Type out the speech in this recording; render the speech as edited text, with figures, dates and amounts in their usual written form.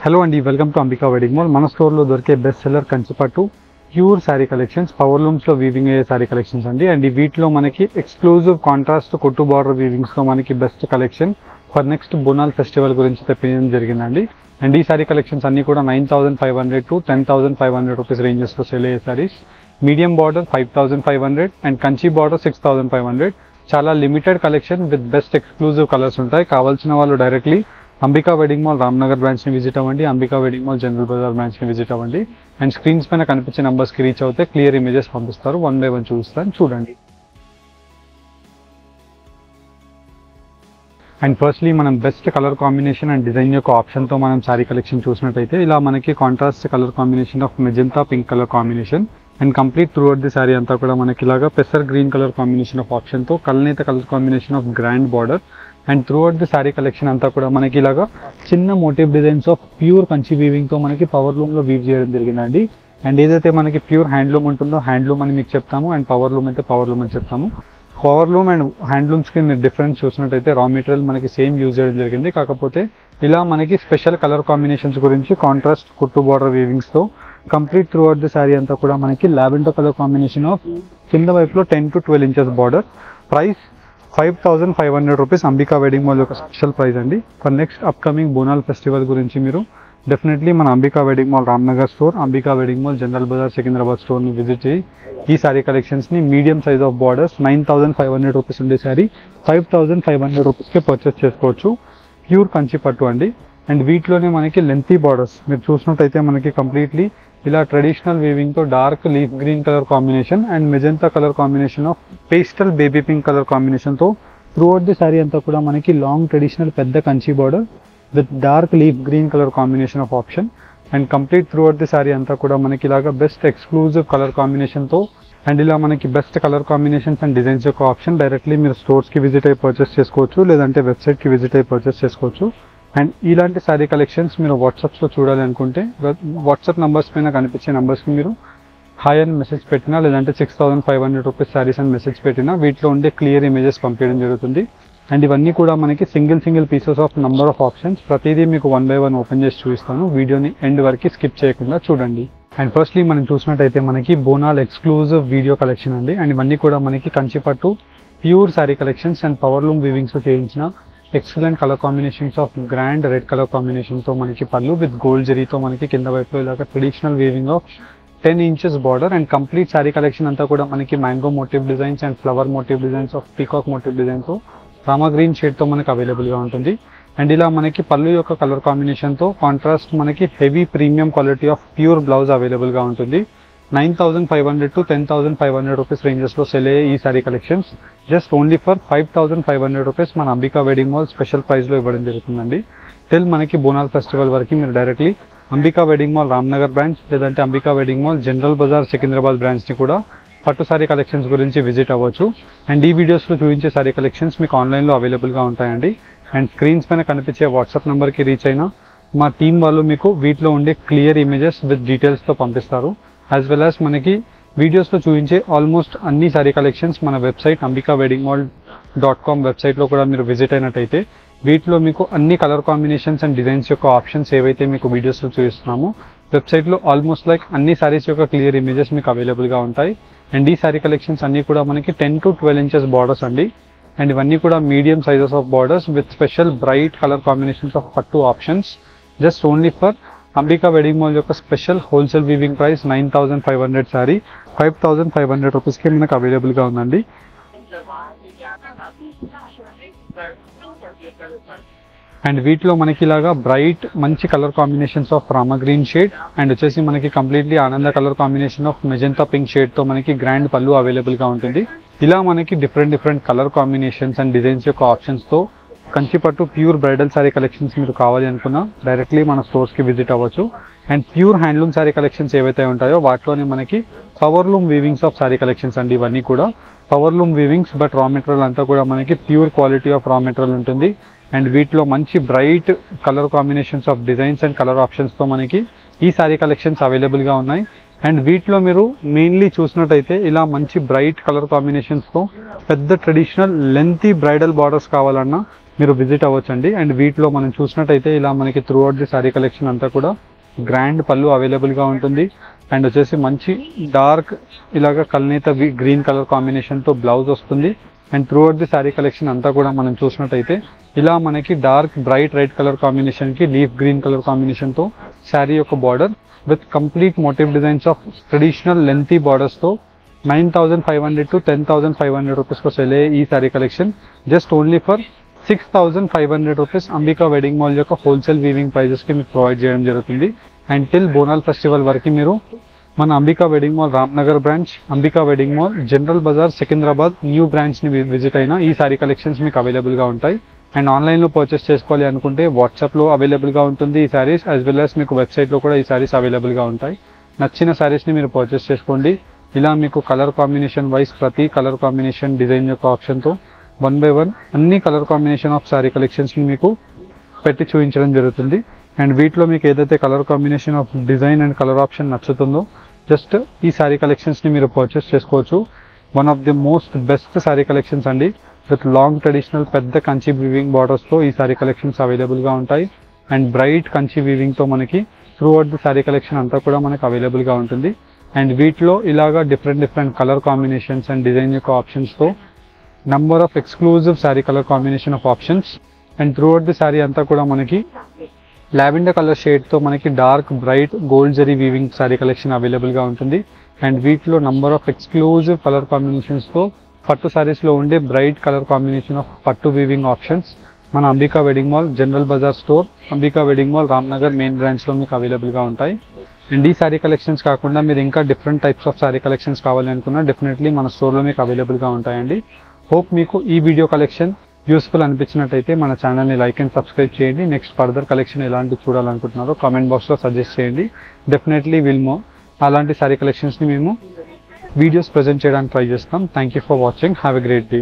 Hello అండి, welcome to Ambika wedding mall. మన స్టోర్లో దొరికే best seller Kanchipattu pure sari collections, power లూమ్స్లో వీవింగ్ అయ్యే శారీ కలెక్షన్స్ అండి. అండ్ వీటిలో మనకి ఎక్స్క్లూజివ్ కాంట్రాస్ట్ కొట్టు బార్డర్ వీవింగ్స్లో మనకి best collection for next Bonal festival గురించి తెప్పించడం జరిగిందండి. అండ్ ఈ శారీ కలెక్షన్స్ అన్ని కూడా 9,500 to 10,500 రూపీస్ రేంజెస్లో సేల్ అయ్యే saris. Medium border 5,500 and Kanchi border 6,500. చాలా limited collection with best exclusive colours ఉంటాయి. కావాల్సిన వాళ్ళు directly Ambika wedding mall Ramnagar బ్రాంచ్ని విజిట్ అవ్వండి, Ambika wedding mall general Bazaar బ్రాంచ్ని విజిట్ అవ్వండి. అండ్ స్క్రీన్స్ పైన కనిపించే నెంబర్స్కి రీచ్ అవుతే క్లియర్ ఇమేజెస్ పంపిస్తారు. 1 by 1 చూస్తాను, చూడండి. అండ్ ఫస్ట్లీ మనం best colour combination and design యొక్క ఆప్షన్తో మనం శారీ కలెక్షన్ చూసినట్టయితే ఇలా మనకి contrast colour combination of magenta pink colour combination and complete throughout the sari అంతా కూడా మనకి ఇలాగా పెసర్ గ్రీన్ కలర్ కాంబినేషన్ ఆఫ్ ఆప్షన్తో కల్నేత colour combination of grand border. And throughout the sari collection అంతా కూడా మనకి ఇలాగా చిన్న motif designs of pure Kanchi వీవింగ్తో మనకి పవర్ లూమ్లో వీవ్ చేయడం జరిగిందండి. అండ్ ఏదైతే మనకి ప్యూర్ హ్యాండ్లూమ్ ఉంటుందో హ్యాండ్లూమ్ అని మీకు చెప్తాము, అండ్ పవర్ లూమ్ అయితే పవర్ లూమ్ అని చెప్తాము. పవర్ లూమ్ అండ్ హ్యాండ్లూమ్స్కి మీరు డిఫరెన్స్ చూసినట్టయితే రా మెటీరియల్ మనకి సేమ్ యూజ్ చేయడం జరిగింది. కాకపోతే ఇలా మనకి స్పెషల్ కలర్ కాంబినేషన్స్ గురించి కాంట్రాస్ట్ కుట్టు బార్డర్ వీవింగ్స్తో complete throughout the sari అంతా కూడా మనకి లావెండర్ కలర్ కాంబినేషన్ ఆఫ్ కింద వైపులో 10 to 12 inches border. Price 5,500 rupees Ambika wedding mall యొక్క స్పెషల్ ప్రైస్ అండి. For next upcoming Bonal festival గురించి మీరు డెఫినెట్లీ మన Ambika wedding mall Ramnagar store, Ambika wedding mall general Bazaar Secunderabad స్టోర్ని విజిట్ చేయి ఈ శారీ కలెక్షన్స్ని medium size of borders 9,500 rupees ఉండే శారీ 5,500 రూపీస్కే పర్చేస్ చేసుకోవచ్చు. ప్యూర్ కంచి పట్టు అండి. అండ్ వీటిలోనే మనకి లెంతీ బార్డర్స్ మీరు చూసినట్టయితే మనకి కంప్లీట్లీ ఇలా ట్రెడిషనల్ వీవింగ్తో dark leaf green colour combination and magenta colour combination of pastel baby pink colour కాంబినేషన్తో త్రూ అవుట్ ది శారీ అంతా కూడా మనకి లాంగ్ ట్రెడిషనల్ పెద్ద Kanchi border with dark leaf green colour combination of option. And complete throughout the sari అంతా కూడా మనకి ఇలాగా best exclusive colour కాంబినేషన్తో అండ్ ఇలా మనకి best colour combinations and designs యొక్క ఆప్షన్ డైరెక్ట్లీ మీరు స్టోర్స్కి విజిట్ అయ్యి పర్చేస్ చేసుకోవచ్చు, లేదంటే వెబ్సైట్కి విజిట్ అయ్యి పర్చేస్ చేసుకోవచ్చు. అండ్ ఇలాంటి శారీ కలెక్షన్స్ మీరు వాట్సాప్స్లో చూడాలి అనుకుంటే వాట్సాప్ నెంబర్స్ పైన కనిపించే నెంబర్స్కి మీరు హాయ్ అని మెసేజ్ పెట్టినా, లేదంటే 6,500 రూపీస్ శారీస్ అని మెసేజ్ పెట్టినా వీటిలో ఉండే క్లియర్ ఇమేజెస్ పంపించడం జరుగుతుంది. అండ్ ఇవన్నీ కూడా మనకి single pieces of number of options. ప్రతిదీ మీకు 1 by 1 ఓపెన్ చేసి చూపిస్తాను. వీడియోని ఎండ్ వరకు స్కిప్ చేయకుండా చూడండి. అండ్ ఫస్ట్లీ మనం చూసినట్టయితే మనకి బోనాల్ ఎక్స్క్లూజివ్ వీడియో కలెక్షన్ అండి. అండ్ ఇవన్నీ కూడా మనకి Kanchipattu pure sari collections and power loom వీవింగ్స్తో చేయించిన excellent colour combinations of grand red colour కాంబినేషన్తో మనకి పళ్ళు విత్ గోల్డ్ జరీతో మనకి కింద వైపులో ఇలాగ traditional weaving of 10 inches border. And complete sari collection అంతా కూడా మనకి mango motif designs and flower motif designs of peacock motif డిజైన్తో రామా గ్రీన్ షేడ్తో మనకి అవైలబుల్గా ఉంటుంది. అండ్ ఇలా మనకి పళ్ళు యొక్క కలర్ కాంబినేషన్తో కాంట్రాస్ట్ మనకి heavy premium quality of pure blouse అవైలబుల్గా ఉంటుంది. 9,500 to 10,500 రూపీస్ రేంజెస్లో సెల్ అయ్యే ఈ sari collections just only for 5,500 rupees మన అంబికా వెడ్డింగ్ మాల్ స్పెషల్ ప్రైస్లో ఇవ్వడం జరుగుతుందండి. టిల్ మనకి బోనాల్ ఫెస్టివల్ వరకు మీరు directly Ambika wedding mall Ramnagar branch, లేదంటే Ambika wedding mall general Bazaar Secunderabad బ్రాంచ్ని కూడా పట్టు శారీ కలెక్షన్స్ గురించి విజిట్ అవ్వచ్చు. అండ్ ఈ వీడియోస్లో చూపించే శారీ కలెక్షన్స్ మీకు ఆన్లైన్లో అవైలబుల్గా ఉంటాయండి. అండ్ స్క్రీన్స్ పైన కనిపించే వాట్సాప్ నెంబర్కి రీచ్ అయినా మా టీం వాళ్ళు మీకు వీటిలో ఉండే క్లియర్ ఇమేజెస్ విత్ డీటెయిల్స్తో పంపిస్తారు. యాజ్ వెల్ యాజ్ మనకి వీడియోస్లో చూపించే ఆల్మోస్ట్ అన్ని శారీ కలెక్షన్స్ మన వెబ్సైట్ ambikaweddingmall.com వెబ్సైట్లో కూడా మీరు విజిట్ అయినట్టయితే వీటిలో మీకు అన్ని కలర్ కాంబినేషన్స్ అండ్ డిజైన్స్ యొక్క ఆప్షన్స్ ఏవైతే మీకు వీడియోస్లో చూపిస్తున్నామో వెబ్సైట్లో ఆల్మోస్ట్ లైక్ అన్ని శారీస్ యొక్క క్లియర్ ఇమేజెస్ మీకు అవైలబుల్గా ఉంటాయి. అండ్ ఈ శారీ కలెక్షన్స్ అన్నీ కూడా మనకి 10 to 12 inches బార్డర్స్ అండి. అండ్ ఇవన్నీ కూడా medium sizes of borders with special bright colour combinations of పట్టు options just only for Ambika wedding mall యొక్క special wholesale weaving price 9,500 sari 5,500 రూపీస్కి మనకు అవైలబుల్గా ఉందండి. అండ్ వీటిలో మనకి ఇలాగా బ్రైట్ మంచి colour combinations of Rama green shade and వచ్చేసి మనకి కంప్లీట్లీ ఆనంద colour combination of magenta pink షేడ్తో మనకి గ్రాండ్ పళ్ళు అవైలబుల్గా ఉంటుంది. ఇలా మనకి different colour combinations and designs యొక్క ఆప్షన్స్తో Kanchipattu pure bridal sari collections మీరు కావాలి అనుకున్నా డైరెక్ట్లీ మన స్టోర్స్కి విజిట్ అవ్వచ్చు. And pure handloom sari collections ఏవైతే ఉంటాయో వాటిలోనే మనకి power loom weavings of sari collections అండి. ఇవన్నీ కూడా పవర్ లూమ్ వీవింగ్స్ బట్ రా మెటీరియల్ అంతా కూడా మనకి pure quality of raw material ఉంటుంది. అండ్ వీటిలో మంచి bright colour combinations of designs and colour ఆప్షన్స్తో మనకి ఈ శారీ కలెక్షన్స్ అవైలబుల్గా ఉన్నాయి. అండ్ వీటిలో మీరు మెయిన్లీ చూసినట్టయితే ఇలా మంచి బ్రైట్ కలర్ కాంబినేషన్స్తో పెద్ద ట్రెడిషనల్ లెంతీ బ్రైడల్ బార్డర్స్ కావాలన్నా మీరు విజిట్ అవ్వచ్చండి. అండ్ వీటిలో మనం చూసినట్టయితే ఇలా మనకి throughout the sari collection అంతా కూడా గ్రాండ్ పళ్ళు అవైలబుల్గా ఉంటుంది. అండ్ వచ్చేసి మంచి డార్క్ ఇలాగ కల్నేత గ్రీన్ కలర్ కాంబినేషన్తో బ్లౌజ్ వస్తుంది. And throughout the sari collection అంతా కూడా మనం చూసినట్టయితే ఇలా మనకి డార్క్ బ్రైట్ రెడ్ కలర్ కాంబినేషన్కి లీఫ్ గ్రీన్ కలర్ కాంబినేషన్తో శారీ యొక్క border with complete motif designs of traditional lengthy బార్డర్స్తో 9,500 to 10,500 రూపీస్కి సెల్ ఈ sari collection just only for 6,500 rupees Ambika wedding mall యొక్క హోల్సేల్ వీవింగ్ ప్రైజెస్కి మీకు ప్రొవైడ్ చేయడం జరుగుతుంది. అండ్ టిల్ బోనాల్ ఫెస్టివల్ వరకు మీరు మన Ambika wedding mall Ramnagar branch, Ambika wedding mall general Bazaar Secunderabad new బ్రాంచ్ని విజిట్ అయినా ఈ శారీ కలెక్షన్స్ మీకు అవైలబుల్గా ఉంటాయి. అండ్ ఆన్లైన్లో పర్చేస్ చేసుకోవాలి అనుకుంటే వాట్సాప్లో అవైలబుల్గా ఉంటుంది ఈ శారీస్, యాజ్ వెల్ యాజ్ మీకు వెబ్సైట్లో కూడా ఈ శారీస్ అవైలబుల్గా ఉంటాయి. నచ్చిన శారీస్ని మీరు పర్చేస్ చేసుకోండి. ఇలా మీకు కలర్ కాంబినేషన్ వైజ్ ప్రతి కలర్ కాంబినేషన్ డిజైన్ యొక్క ఆప్షన్తో 1 by 1 అన్ని కలర్ కాంబినేషన్ ఆఫ్ శారీ కలెక్షన్స్ని మీకు పెట్టి చూపించడం జరుగుతుంది. అండ్ వీటిలో మీకు ఏదైతే colour combination of design and colour option నచ్చుతుందో జస్ట్ ఈ శారీ కలెక్షన్స్ని మీరు పర్చేస్ చేసుకోవచ్చు. One of the most best sari collections అండి. విత్ లాంగ్ ట్రెడిషనల్ పెద్ద కంచి వీవింగ్ బార్డర్స్తో ఈ శారీ కలెక్షన్స్ అవైలబుల్గా ఉంటాయి. అండ్ బ్రైట్ కంచి వీవింగ్తో మనకి throughout the sari collection అంతా కూడా మనకు అవైలబుల్గా ఉంటుంది. అండ్ వీటిలో ఇలాగా different colour combinations and design యొక్క ఆప్షన్స్తో number of exclusive sari colour combination of options. And throughout the sari అంతా కూడా మనకి లావెండర్ కలర్ షేడ్తో మనకి dark bright gold zari weaving sari collection అవైలబుల్గా ఉంటుంది. అండ్ వీటిలో నంబర్ ఆఫ్ ఎక్స్క్లూజివ్ కలర్ కాంబినేషన్స్తో పట్టు శారీస్లో ఉండే బ్రైట్ కలర్ కాంబినేషన్ ఆఫ్ పట్టు వీవింగ్ ఆప్షన్స్ మన Ambika wedding mall general Bazar store, Ambika wedding mall Ramnagar main బ్రాంచ్లో మీకు అవైలబుల్గా ఉంటాయి. అండ్ ఈ శారీ కలెక్షన్స్ కాకుండా మీరు ఇంకా different types of sari collections కావాలి అనుకున్నా డెఫినెట్లీ మన స్టోర్లో మీకు అవైలబుల్గా ఉంటాయండి. హోప్ మీకు ఈ వీడియో కలెక్షన్ యూస్ఫుల్ అనిపించినట్టయితే మన ఛానల్ని లైక్ అండ్ సబ్స్క్రైబ్ చేయండి. నెక్స్ట్ ఫర్దర్ కలెక్షన్ ఎలాంటి చూడాలనుకుంటున్నారో కామెంట్ బాక్స్లో సజెస్ట్ చేయండి. డెఫినెట్లీ అలాంటి శారీ కలెక్షన్స్ని మేము వీడియోస్ ప్రజెంట్ చేయడానికి ట్రై చేస్తాం. Thank you for watching. Have a great day.